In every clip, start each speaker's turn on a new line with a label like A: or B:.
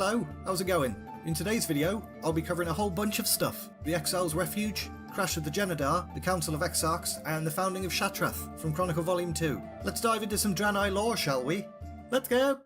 A: Hello, how's it going? In today's video, I'll be covering a whole bunch of stuff. The Exiles' Refuge, Crash of the Genedar, the Council of Exarchs, and the founding of Shattrath from Chronicle Volume 2. Let's dive into some Draenei lore, shall we? Let's go!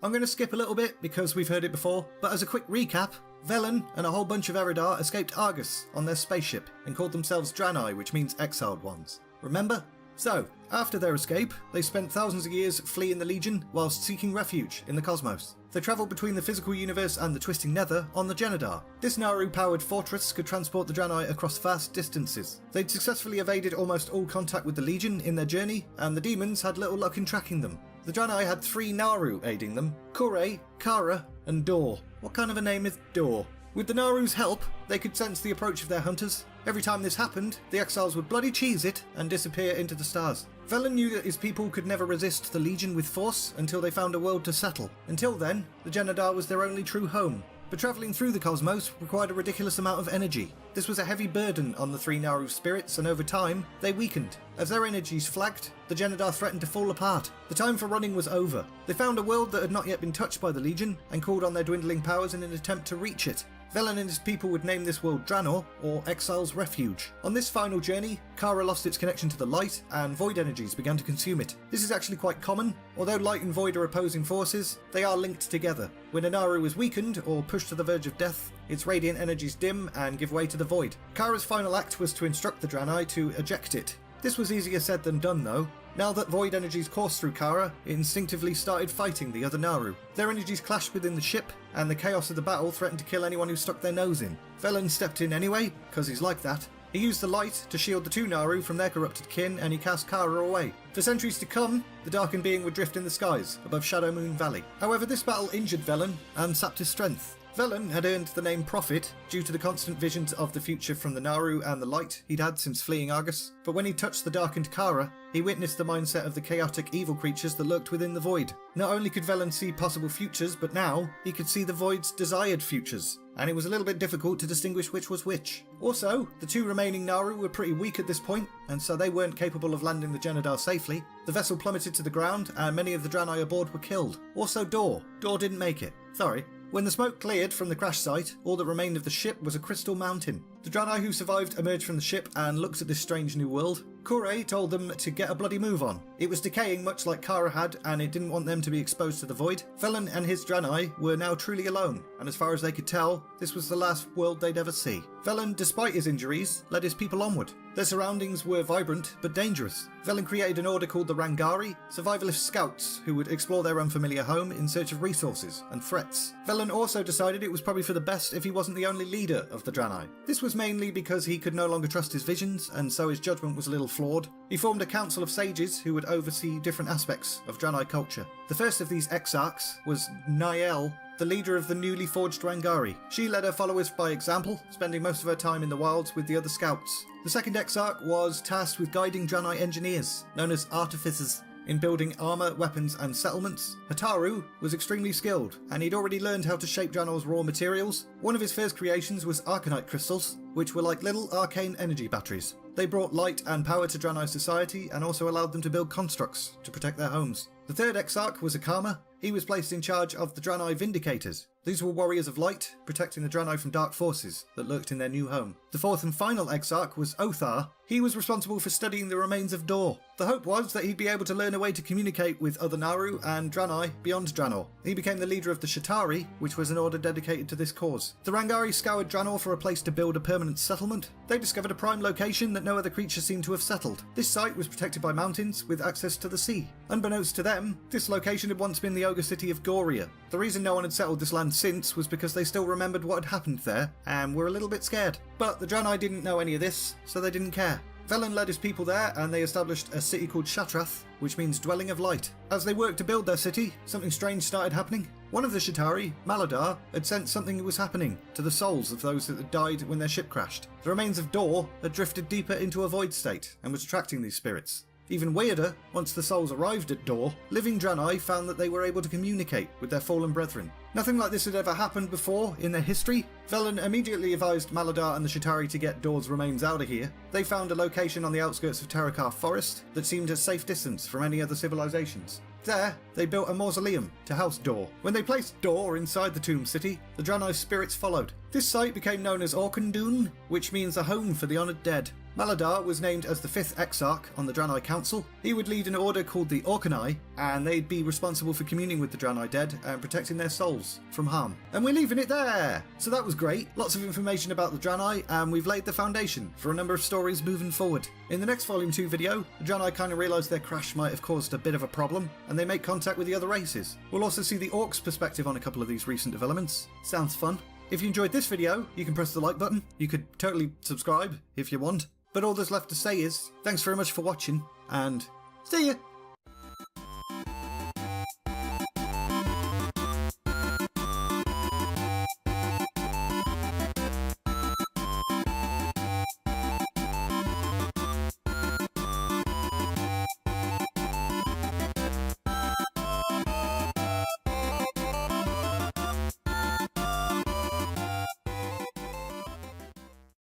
A: I'm going to skip a little bit because we've heard it before, but as a quick recap, Velen and a whole bunch of Eridar escaped Argus on their spaceship and called themselves Draenei, which means exiled ones. Remember? So, after their escape, they spent thousands of years fleeing the Legion whilst seeking refuge in the cosmos. They travelled between the physical universe and the twisting nether on the Genedar. This Naaru-powered fortress could transport the Draenei across vast distances. They'd successfully evaded almost all contact with the Legion in their journey, and the demons had little luck in tracking them. The Draenei had 3 Naaru aiding them: Kure, Kara, and Dor. What kind of a name is Dor? With the Naaru's help, they could sense the approach of their hunters. Every time this happened, the exiles would bloody cheese it and disappear into the stars. Velen knew that his people could never resist the Legion with force until they found a world to settle. Until then, the Genedar was their only true home. But travelling through the cosmos required a ridiculous amount of energy. This was a heavy burden on the 3 Naaru spirits, and over time, they weakened. As their energies flagged, the Genedar threatened to fall apart. The time for running was over. They found a world that had not yet been touched by the Legion, and called on their dwindling powers in an attempt to reach it. Velen and his people would name this world Draenor, or Exiles' Refuge. On this final journey, Kara lost its connection to the light, and void energies began to consume it. This is actually quite common. Although light and void are opposing forces, they are linked together. When a Naaru is weakened, or pushed to the verge of death, its radiant energies dim and give way to the void. Kara's final act was to instruct the Draenei to eject it. This was easier said than done though. Now that void energies coursed through Kara, it instinctively started fighting the other Naaru. Their energies clashed within the ship, and the chaos of the battle threatened to kill anyone who stuck their nose in. Velen stepped in anyway, because he's like that. He used the light to shield the 2 Naaru from their corrupted kin, and he cast Kara away. For centuries to come, the darkened being would drift in the skies, above Shadow Moon Valley. However, this battle injured Velen, and sapped his strength. Velen had earned the name Prophet due to the constant visions of the future from the Naaru and the light he'd had since fleeing Argus, but when he touched the darkened Kara, he witnessed the mindset of the chaotic evil creatures that lurked within the void. Not only could Velen see possible futures, but now he could see the void's desired futures, and it was a little bit difficult to distinguish which was which. Also, the 2 remaining Naaru were pretty weak at this point, and so they weren't capable of landing the Genedar safely. The vessel plummeted to the ground, and many of the Draenei aboard were killed. Also Dor. Dor didn't make it. Sorry. When the smoke cleared from the crash site, all that remained of the ship was a crystal mountain. The Draenei who survived emerged from the ship and looked at this strange new world. Kure told them to get a bloody move on. It was decaying much like Kara had, and it didn't want them to be exposed to the void. Velen and his Draenei were now truly alone, and as far as they could tell, this was the last world they'd ever see. Velen, despite his injuries, led his people onward. Their surroundings were vibrant but dangerous. Velen created an order called the Rangari, survivalist scouts who would explore their unfamiliar home in search of resources and threats. Velen also decided it was probably for the best if he wasn't the only leader of the Draenei. This was mainly because he could no longer trust his visions, and so his judgment was a little flawed. He formed a council of sages who would oversee different aspects of Draenei culture. The first of these Exarchs was Nael, the leader of the newly forged Rangari. She led her followers by example, spending most of her time in the wilds with the other scouts. The second Exarch was tasked with guiding Draenei engineers, known as artificers, in building armour, weapons and settlements. Hataru was extremely skilled, and he'd already learned how to shape Draenor's raw materials. One of his first creations was Arcanite crystals, which were like little arcane energy batteries. They brought light and power to Draenei society and also allowed them to build constructs to protect their homes. The third Exarch was Akama. He was placed in charge of the Draenei Vindicators. These were warriors of light, protecting the Draenei from dark forces that lurked in their new home. The fourth and final Exarch was Othar. He was responsible for studying the remains of Dor. The hope was that he'd be able to learn a way to communicate with other Naaru and Draenei beyond Draenor. He became the leader of the Shattari, which was an order dedicated to this cause. The Rangari scoured Draenor for a place to build a permanent settlement. They discovered a prime location that no other creature seemed to have settled. This site was protected by mountains with access to the sea. Unbeknownst to them, this location had once been the ogre city of Goria. The reason no one had settled this land since was because they still remembered what had happened there and were a little bit scared. But the Draenei didn't know any of this, so they didn't care. Velen led his people there, and they established a city called Shattrath, which means Dwelling of Light. As they worked to build their city, something strange started happening. One of the Shattari, Maladar, had sensed something was happening to the souls of those that had died when their ship crashed. The remains of Dor had drifted deeper into a void state and was attracting these spirits. Even weirder, once the souls arrived at Dor, living Draenei found that they were able to communicate with their fallen brethren. Nothing like this had ever happened before in their history. Velen immediately advised Maladar and the Shatari to get Dor's remains out of here. They found a location on the outskirts of Terakar Forest that seemed a safe distance from any other civilizations. There, they built a mausoleum to house Dor. When they placed Dor inside the tomb city, the Draenei spirits followed. This site became known as Orkandun, which means a home for the honoured dead. Maladar was named as the 5th Exarch on the Draenei Council. He would lead an order called the Orkanai, and they'd be responsible for communing with the Draenei dead and protecting their souls from harm. And we're leaving it there! So that was great, lots of information about the Draenei, and we've laid the foundation for a number of stories moving forward. In the next Volume 2 video, the Draenei kind of realise their crash might have caused a bit of a problem, and they make contact with the other races. We'll also see the Orcs' perspective on a couple of these recent developments. Sounds fun. If you enjoyed this video, you can press the like button. You could totally subscribe if you want. But all that's left to say is, thanks very much for watching, and see ya!